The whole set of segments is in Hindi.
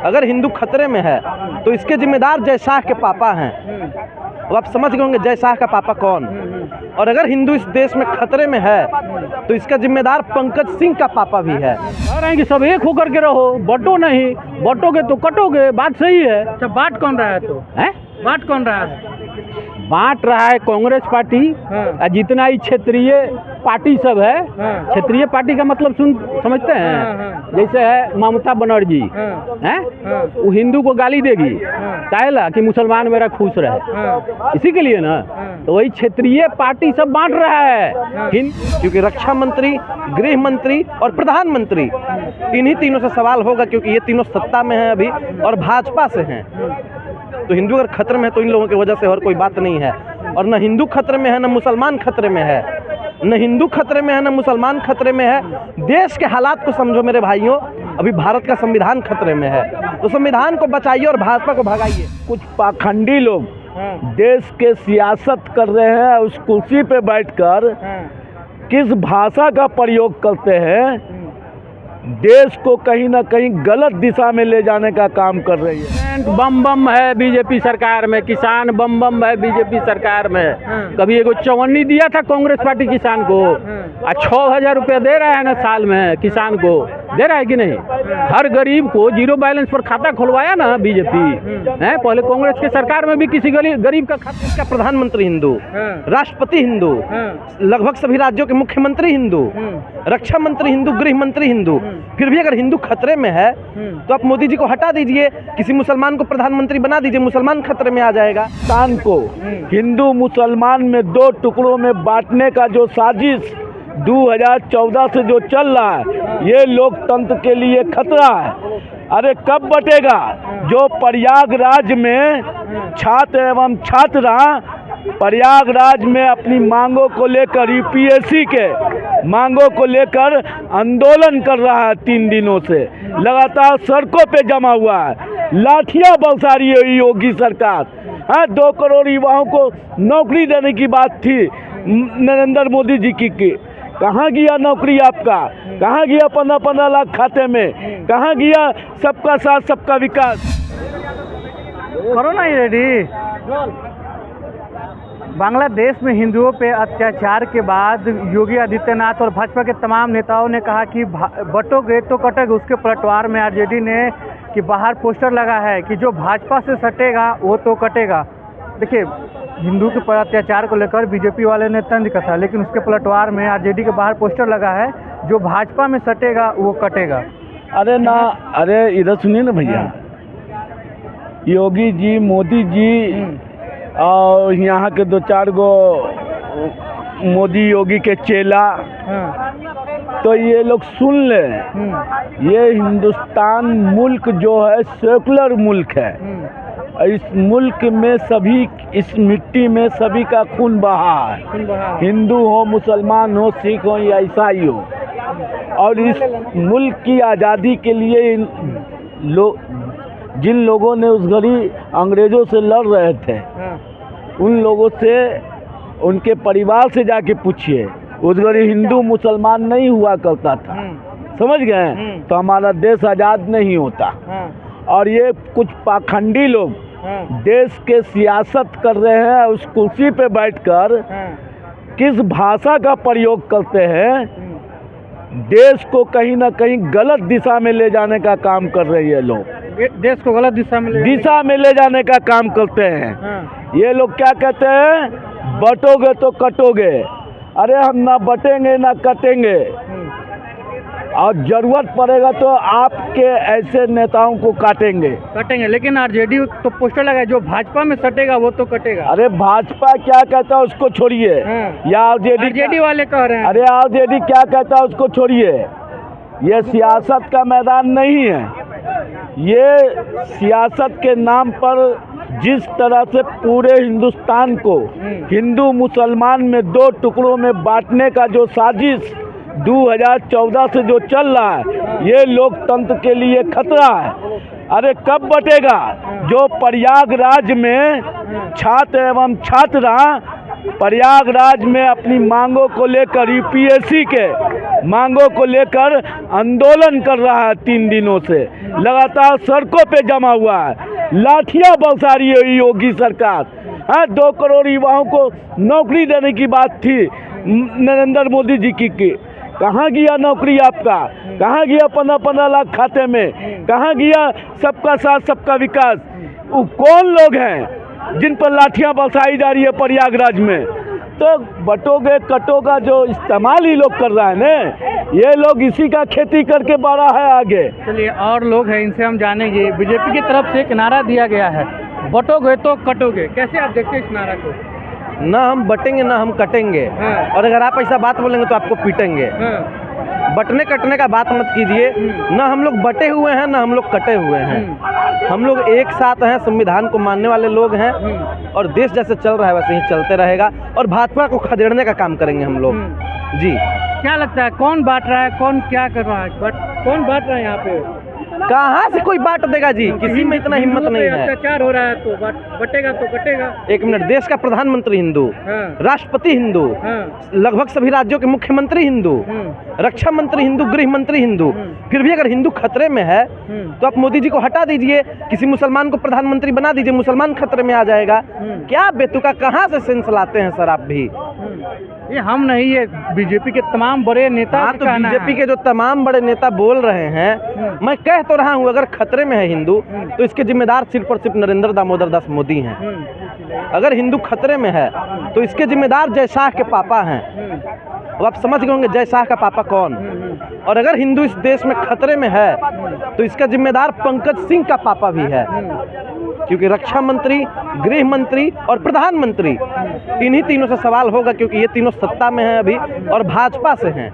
अगर हिंदू खतरे में है तो इसके जिम्मेदार जय शाह के पापा हैं। अब आप समझ गए होंगे जय शाह का पापा कौन। और अगर हिंदू इस देश में खतरे में है तो इसका जिम्मेदार पंकज सिंह का पापा भी है। कह रहे हैं कि सब एक होकर के रहो, बटो नहीं, बटोगे तो कटोगे। बात सही है। अच्छा, बांट कौन रहा है तो है? बांट कौन रहा है? बांट रहा है कांग्रेस पार्टी। हाँ। जितना ही क्षेत्रीय पार्टी सब है। हाँ। क्षेत्रीय पार्टी का मतलब समझते हैं। हाँ। जैसे है ममता बनर्जी। हाँ। है? हाँ। वो हिंदू को गाली देगी। हाँ। काहेला कि मुसलमान मेरा खुश रहे। हाँ। इसी के लिए ना। हाँ। तो वही क्षेत्रीय पार्टी सब बांट रहा है। हाँ। क्योंकि रक्षा मंत्री, गृह मंत्री और प्रधानमंत्री इन्हीं तीनों से सवाल होगा, क्योंकि ये तीनों सत्ता में हैं अभी और भाजपा से हैं। तो हिंदू अगर खतरे में है तो इन लोगों की वजह से और कोई बात नहीं है। और न हिंदू खतरे में है न मुसलमान खतरे में है। न हिंदू खतरे में है न मुसलमान खतरे में है। देश के हालात को समझो मेरे भाइयों, अभी भारत का संविधान खतरे में है। तो संविधान को बचाइए और भाजपा को भगाइए। कुछ पाखंडी लोग देश के सियासत कर रहे हैं, उस कुर्सी पे बैठकर किस भाषा का प्रयोग करते हैं, देश को कहीं ना कहीं गलत दिशा में ले जाने का काम कर रही है। बम बम है बीजेपी सरकार में, किसान बम बम है बीजेपी सरकार में। कभी एगो चवन्नी दिया था कांग्रेस पार्टी किसान को, 6,000 रुपया दे रहा है ना साल में किसान को, दे रहा है कि नहीं? हर गरीब को जीरो बैलेंस पर खाता खुलवाया ना बीजेपी है। पहले कांग्रेस के सरकार में भी किसी गरीब का खाता। इसका प्रधानमंत्री हिंदू, राष्ट्रपति हिंदू, लगभग सभी राज्यों के मुख्यमंत्री हिंदू, रक्षा मंत्री हिंदू, गृह मंत्री हिंदू। फिर भी अगर हिंदू खतरे में है तो आप मोदी जी को हटा दीजिए, किसी मुसलमान को प्रधानमंत्री बना दीजिए, मुसलमान खतरे में आ जाएगा। पाकिस्तान को हिंदू मुसलमान में 2 टुकड़ों में बांटने का जो साजिश 2014 से जो चल रहा है, ये लोकतंत्र के लिए खतरा है। अरे कब बटेगा? जो प्रयागराज में छात्र एवं छात्रा प्रयागराज में अपनी मांगों को लेकर, यूपीएससी के मांगों को लेकर आंदोलन कर रहा है, 3 दिनों से लगातार सड़कों पे जमा हुआ है, लाठियां बरसा रही है योगी सरकार। 2 करोड़ युवाओं को नौकरी देने की बात थी नरेंद्र मोदी जी की। कहाँ गया नौकरी आपका? कहाँ गया 15-15 लाख खाते में? कहाँ गया सबका साथ सबका विकास? कोरोना ही रेडी। बांग्लादेश में हिंदुओं पे अत्याचार के बाद योगी आदित्यनाथ और भाजपा के तमाम नेताओं ने कहा कि बटोगे तो कटोगे। उसके पलटवार में आरजेडी ने कि बाहर पोस्टर लगा है कि जो भाजपा से सटेगा वो तो कटेगा। देखिए, हिंदू के पर अत्याचार को लेकर बीजेपी वाले ने तंज कसा, लेकिन उसके पलटवार में आरजेडी के बाहर पोस्टर लगा है जो भाजपा में सटेगा वो कटेगा। अरे ना, अरे इधर सुनिए ना भैया, योगी जी, मोदी जी और यहाँ के 2-4 गो मोदी योगी के चेला, तो ये लोग सुन ले, ये हिंदुस्तान मुल्क जो है सेकुलर मुल्क है। इस मुल्क में सभी, इस मिट्टी में सभी का खून बहा है, हिंदू हो, मुसलमान हो, सिख हो या ईसाई हो। और इस मुल्क की आज़ादी के लिए जिन लोगों ने उस घड़ी अंग्रेज़ों से लड़ रहे थे, उन लोगों से, उनके परिवार से जाके पूछिए, उस घड़ी हिंदू मुसलमान नहीं हुआ करता था, समझ गए? तो हमारा देश आज़ाद नहीं होता। और ये कुछ पाखंडी लोग देश के सियासत कर रहे हैं, उस कुर्सी पे बैठकर किस भाषा का प्रयोग करते हैं, देश को कहीं ना कहीं गलत दिशा में ले जाने का काम कर रही है लोग। देश को गलत दिशा में ले जाने का काम करते हैं। ये लोग क्या कहते हैं? बटोगे तो कटोगे। अरे हम ना बटेंगे ना कटेंगे, और जरूरत पड़ेगा तो आपके ऐसे नेताओं को काटेंगे। लेकिन आरजेडी तो पोस्टर लगा है जो भाजपा में सटेगा वो तो कटेगा। अरे भाजपा क्या कहता है उसको छोड़िए, या आरजेडी वाले कह रहे हैं। अरे आरजेडी क्या कहता है उसको छोड़िए। ये सियासत का मैदान नहीं है। ये सियासत के नाम पर जिस तरह से पूरे हिंदुस्तान को हिंदू मुसलमान में 2 टुकड़ों में बांटने का जो साजिश 2014 से जो चल रहा है, ये लोकतंत्र के लिए खतरा है। अरे कब बटेगा? जो प्रयागराज में छात्र एवं छात्रा प्रयागराज में अपनी मांगों को लेकर यूपीएससी के मांगों को लेकर आंदोलन कर रहा है 3 दिनों से, लगातार सड़कों पे जमा हुआ है, लाठियां बरसा रही है योगी सरकार। 2 करोड़ युवाओं को नौकरी देने की बात थी नरेंद्र मोदी जी की कहाँ गया नौकरी आपका? कहाँ गया 15-15 लाख खाते में? कहाँ गया सबका साथ सबका विकास? वो कौन लोग हैं जिन पर लाठियां बरसाई जा रही है प्रयागराज में? तो बटोगे कटोगा जो इस्तेमाल ही लोग कर रहा है ना, ये लोग इसी का खेती करके बढ़ा है आगे। चलिए और लोग हैं, इनसे हम जानेंगे। बीजेपी की तरफ से एक नारा दिया गया है, बटोगे तो कटोगे, कैसे आप देखते हैं इस नारा को? ना हम बटेंगे ना हम कटेंगे, और अगर आप ऐसा बात बोलेंगे तो आपको पीटेंगे। बटने कटने का बात मत कीजिए। ना हम लोग बटे हुए हैं ना हम लोग कटे हुए हैं। हम लोग एक साथ हैं, संविधान को मानने वाले लोग हैं, और देश जैसे चल रहा है वैसे ही चलते रहेगा, और भाजपा को खदेड़ने का काम करेंगे हम लोग। जी, क्या लगता है कौन बांट रहा है, कौन क्या कर रहा है, कौन बांट रहा है यहाँ पे? कहाँ से कोई बांट देगा जी? किसी में इतना हिम्मत नहीं है। अत्याचार हो रहा है तो बटेगा तो कटेगा। एक मिनट, देश का प्रधानमंत्री हिंदू, राष्ट्रपति हिंदू, लगभग सभी राज्यों के मुख्यमंत्री हिंदू, रक्षा मंत्री हिंदू, गृह मंत्री हिंदू, फिर भी अगर हिंदू खतरे में है तो आप मोदी जी को हटा दीजिए, किसी मुसलमान को प्रधानमंत्री बना दीजिए, मुसलमान खतरे में आ जाएगा। क्या बेतुका कहाँ से सेंस लाते हैं सर आप भी? ये हम नहीं, ये बीजेपी के तमाम बड़े नेता। हाँ, तो बीजेपी के जो तमाम बड़े नेता बोल रहे हैं, मैं कह तो रहा हूँ अगर खतरे में है हिंदू तो इसके जिम्मेदार सिर्फ और सिर्फ नरेंद्र दामोदर दास मोदी हैं। अगर हिंदू खतरे में है तो इसके जिम्मेदार जय शाह के पापा हैं। अब आप समझ गए होंगे जय शाह का पापा कौन। और अगर हिंदू इस देश में खतरे में है तो इसका जिम्मेदार पंकज सिंह का पापा भी है, क्योंकि रक्षा मंत्री, गृह मंत्री और प्रधानमंत्री, इन्हीं तीनों से सवाल होगा, क्योंकि ये तीनों सत्ता में हैं अभी और भाजपा से हैं।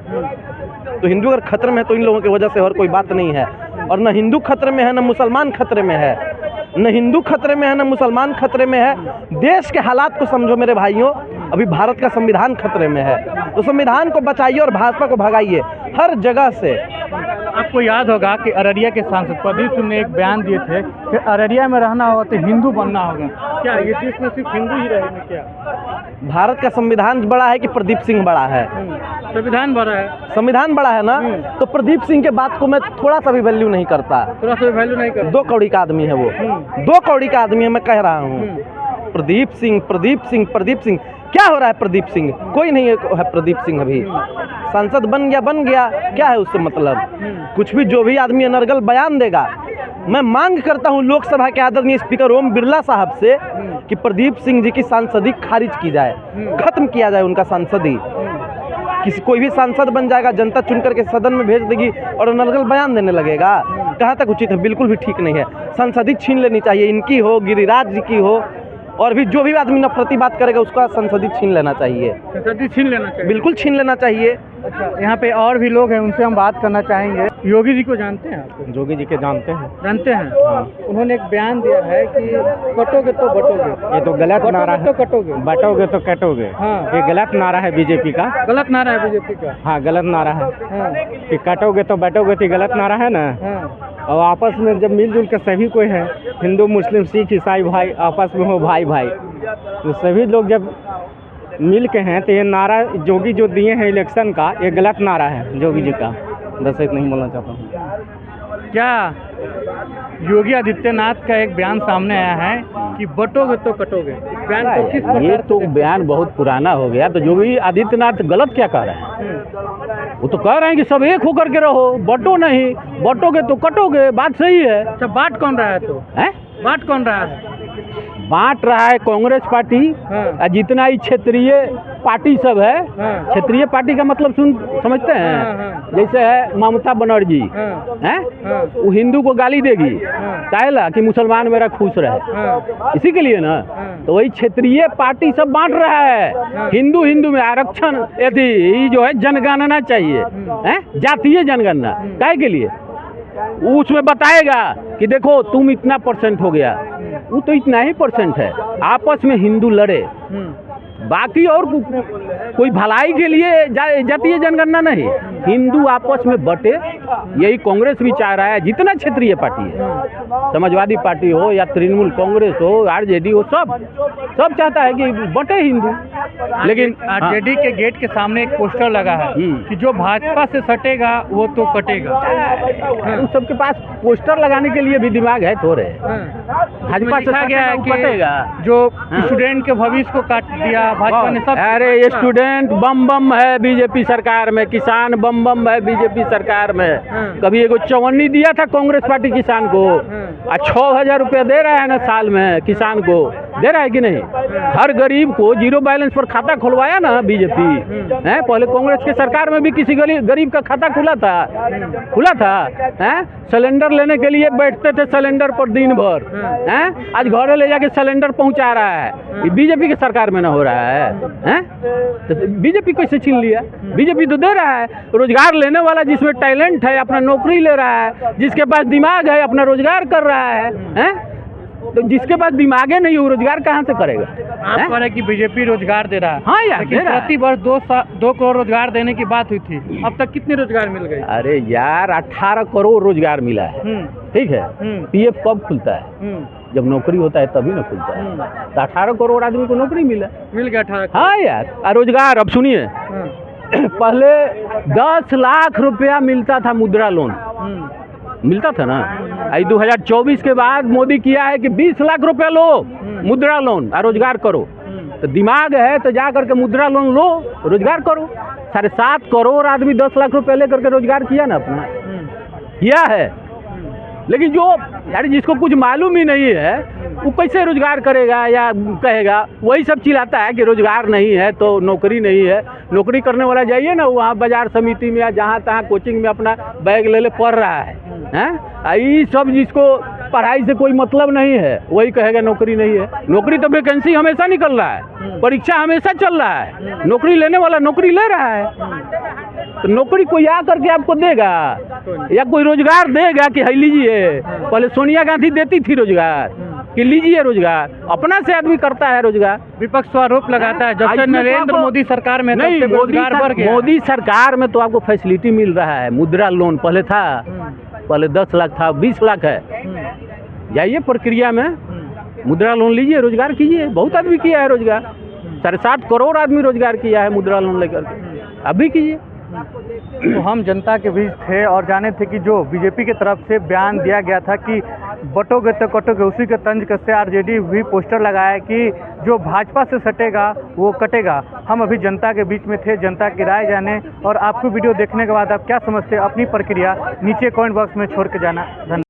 तो हिंदू अगर खतरे में है तो इन लोगों की वजह से और कोई बात नहीं है। और न हिंदू खतरे में है न मुसलमान खतरे में है, न हिंदू खतरे में है न मुसलमान खतरे में है। देश के हालात को समझो मेरे भाइयों, अभी भारत का संविधान खतरे में है, तो संविधान को बचाइए और भाजपा को भगाइए हर जगह से। आपको याद होगा कि अररिया के सांसद प्रदीप सिंह ने एक बयान दिए थे कि अररिया में रहना होगा तो हिंदू बनना होगा। क्या ये देश में सिर्फ हिंदू ही रहेंगे क्या? भारत का संविधान बड़ा है कि प्रदीप सिंह बड़ा है? संविधान बड़ा है। संविधान बड़ा है ना, तो प्रदीप सिंह के बात को मैं थोड़ा सा भी वैल्यू नहीं करता। थोड़ा सा वैल्यू नहीं करता। 2 कौड़ी का आदमी है वो, 2 कौड़ी का आदमी है, मैं कह रहा हूँ। प्रदीप सिंह, प्रदीप सिंह, प्रदीप सिंह, क्या हो रहा है प्रदीप सिंह? कोई नहीं है प्रदीप सिंह, अभी सांसद बन गया, क्या है उससे मतलब? कुछ भी जो भी आदमी अनर्गल बयान देगा। मैं मांग करता हूं लोकसभा के आदरणीय स्पीकर ओम बिरला साहब से कि प्रदीप सिंह जी की सांसदी खारिज की जाए, खत्म किया जाए उनका सांसदी। कोई भी सांसद बन जाएगा, जनता चुन करके सदन में भेज देगी और अनर्गल बयान देने लगेगा। कहाँ तक उचित है? बिल्कुल भी ठीक नहीं है। सांसदी छीन लेनी चाहिए, इनकी हो, गिरिराज जी की हो, और भी जो भी आदमी नफरती बात करेगा उसका संसदी छीन लेना चाहिए। संसदी छीन लेना चाहिए, बिल्कुल छीन लेना चाहिए। अच्छा, यहाँ पे और भी लोग हैं, उनसे हम बात करना चाहेंगे। योगी जी को जानते हैं आप? योगी जी के जानते हैं। हाँ। उन्होंने एक बयान दिया है कि कटोगे तो बटोगे। ये तो गलत नारा है। तो कटोगे, बटोगे तो कटोगे। हाँ, ये गलत नारा है बीजेपी का। गलत नारा है बीजेपी का? हाँ, गलत नारा है। हाँ। कि कटोगे तो बटोगे तो गलत नारा है ना। हाँ। और आपस में जब मिलजुल के सभी कोई है, हिंदू मुस्लिम सिख ईसाई भाई आपस में हो भाई भाई, तो सभी लोग जब मिल के हैं तो ये नारा योगी जो दिए हैं इलेक्शन का, ये गलत नारा है योगी जी का। बस इतना ही बोलना चाहता हूँ। क्या योगी आदित्यनाथ का एक बयान सामने आया है कि बटोगे तो कटोगे। बयान को किस प्रकार? ये तो बयान बहुत पुराना हो गया। तो योगी आदित्यनाथ गलत क्या कह रहे हैं? वो तो कह रहे हैं कि सब एक होकर के रहो, बटो नहीं, बटोगे तो कटोगे। बात सही है। अच्छा, बांट कौन रहा है तो? हैं? बांट कौन रहा है? बांट रहा है कांग्रेस पार्टी। हाँ। जितना ही क्षेत्रीय पार्टी सब है। हाँ। क्षेत्रीय पार्टी का मतलब समझते हैं? हाँ। जैसे है ममता बनर्जी, हाँ। हैं? हाँ। वो हिंदू को गाली देगी, हाँ। काहेला कि मुसलमान मेरा खुश रहे, हाँ। इसी के लिए ना। हाँ। तो वही क्षेत्रीय पार्टी सब बांट रहा है। हाँ। हिंदू में आरक्षण, यदि जो है जनगणना चाहिए, हैं? जातीय जनगणना, काहे के लिए? वो उसमें बताएगा कि देखो तुम इतना % हो गया, वो तो इतना ही % है। आपस में हिंदू लड़े, बाकी और कोई भलाई के लिए जातीय जनगणना नहीं। हिंदू आपस में बटे, यही कांग्रेस भी चाह रहा है। जितना क्षेत्रीय पार्टी है, समाजवादी पार्टी हो या तृणमूल कांग्रेस हो, आरजेडी हो, सब चाहता है कि बटे हिंदू। लेकिन आरजेडी के गेट के सामने एक पोस्टर लगा है कि जो भाजपा से सटेगा वो तो कटेगा। उन सबके पास पोस्टर लगाने के लिए भी दिमाग है थोड़े। भाजपा से गया है कि कटेगा, जो स्टूडेंट के भविष्य को काट दिया भाजपा ने सब। अरे ये स्टूडेंट बम बम है बीजेपी सरकार में, किसान बम बम है बीजेपी सरकार में। कभी एगो चवन्नी दिया था कांग्रेस पार्टी किसान को, 6,000 रुपया दे रहा है ना साल में किसान को, दे रहा है कि नहीं? हर गरीब को जीरो बैलेंस पर खाता खुलवाया ना बीजेपी है। पहले कांग्रेस के सरकार में भी किसी गरीब का खाता खुला था है। सिलेंडर लेने के लिए बैठते थे सिलेंडर पर दिन भर है, आज घरे ले जाके सिलेंडर पहुंचा रहा है। ये बीजेपी के सरकार में ना हो रहा है। तो बीजेपी कैसे छीन लिया? बीजेपी तो दे रहा है। रोजगार लेने वाला जिसमें टैलेंट है अपना नौकरी ले रहा है, जिसके पास दिमाग है अपना रोजगार कर रहा है। तो जिसके पास दिमागे नहीं हो रोजगार कहाँ से करेगा? आप कह रहे हैं कि बीजेपी रोजगार दे रहा है। हाँ यार, लेकिन प्रति वर्ष 2 करोड़ रोजगार देने की बात हुई थी, अब तक कितने रोजगार मिल गए? अरे यार 18 करोड़ रोजगार मिला है, ठीक है। पीएफ कब खुलता है? जब नौकरी होता है तभी ना खुलता है। तो 18 करोड़ आदमी को नौकरी मिल गया 18। हाँ यार, रोजगार। अब सुनिए, पहले 10 लाख रुपया मिलता था मुद्रा लोन, मिलता था ना। 2024 के बाद मोदी किया है कि 20 लाख रुपया लो मुद्रा लोन और रोजगार करो। तो दिमाग है तो जा करके मुद्रा लोन लो, रोजगार करो। 7.5 करोड़ आदमी 10 लाख रुपया लेकर के रोजगार किया ना अपना, किया है। लेकिन जो यार जिसको कुछ मालूम ही नहीं है वो कैसे रोजगार करेगा या कहेगा? वही सब चिल्लाता है कि रोजगार नहीं है तो नौकरी नहीं है। नौकरी करने वाला जाइए ना वहाँ बाजार समिति में या जहाँ तहाँ कोचिंग में अपना बैग ले पढ़ रहा है। ये सब जिसको पढ़ाई से कोई मतलब नहीं है वही कहेगा नौकरी नहीं है। नौकरी तो वैकेंसी हमेशा निकल रहा है, परीक्षा हमेशा चल रहा है, नौकरी लेने वाला नौकरी ले रहा है। तो नौकरी कोई आ करके आपको देगा या कोई रोजगार देगा कि है लीजिए? पहले सोनिया गांधी देती थी रोजगार कि लीजिए रोजगार, अपना से आदमी करता है रोजगार। विपक्ष आरोप लगाता है जब से नरेंद्र मोदी सरकार में नहीं, रोजगार बढ़ गया। मोदी सरकार में तो आपको फैसिलिटी मिल रहा है। मुद्रा लोन पहले था, पहले 10 लाख था, 20 लाख है। जाइए प्रक्रिया में मुद्रा लोन लीजिए, रोजगार कीजिए। बहुत आदमी किया है रोजगार, 7.5 करोड़ आदमी रोजगार किया है मुद्रा लोन लेकर के, अभी कीजिए। तो हम जनता के बीच थे और जाने थे कि जो बीजेपी की तरफ से बयान दिया गया था कि बटोगे तो कटोगे, उसी के तंज कसते आरजेडी भी पोस्टर लगाया कि जो भाजपा से सटेगा वो कटेगा। हम अभी जनता के बीच में थे, जनता की राय जाने। और आपको वीडियो देखने के बाद आप क्या समझते हैं, अपनी प्रक्रिया नीचे कमेंट बॉक्स में छोड़ के जाना। धन्यवाद।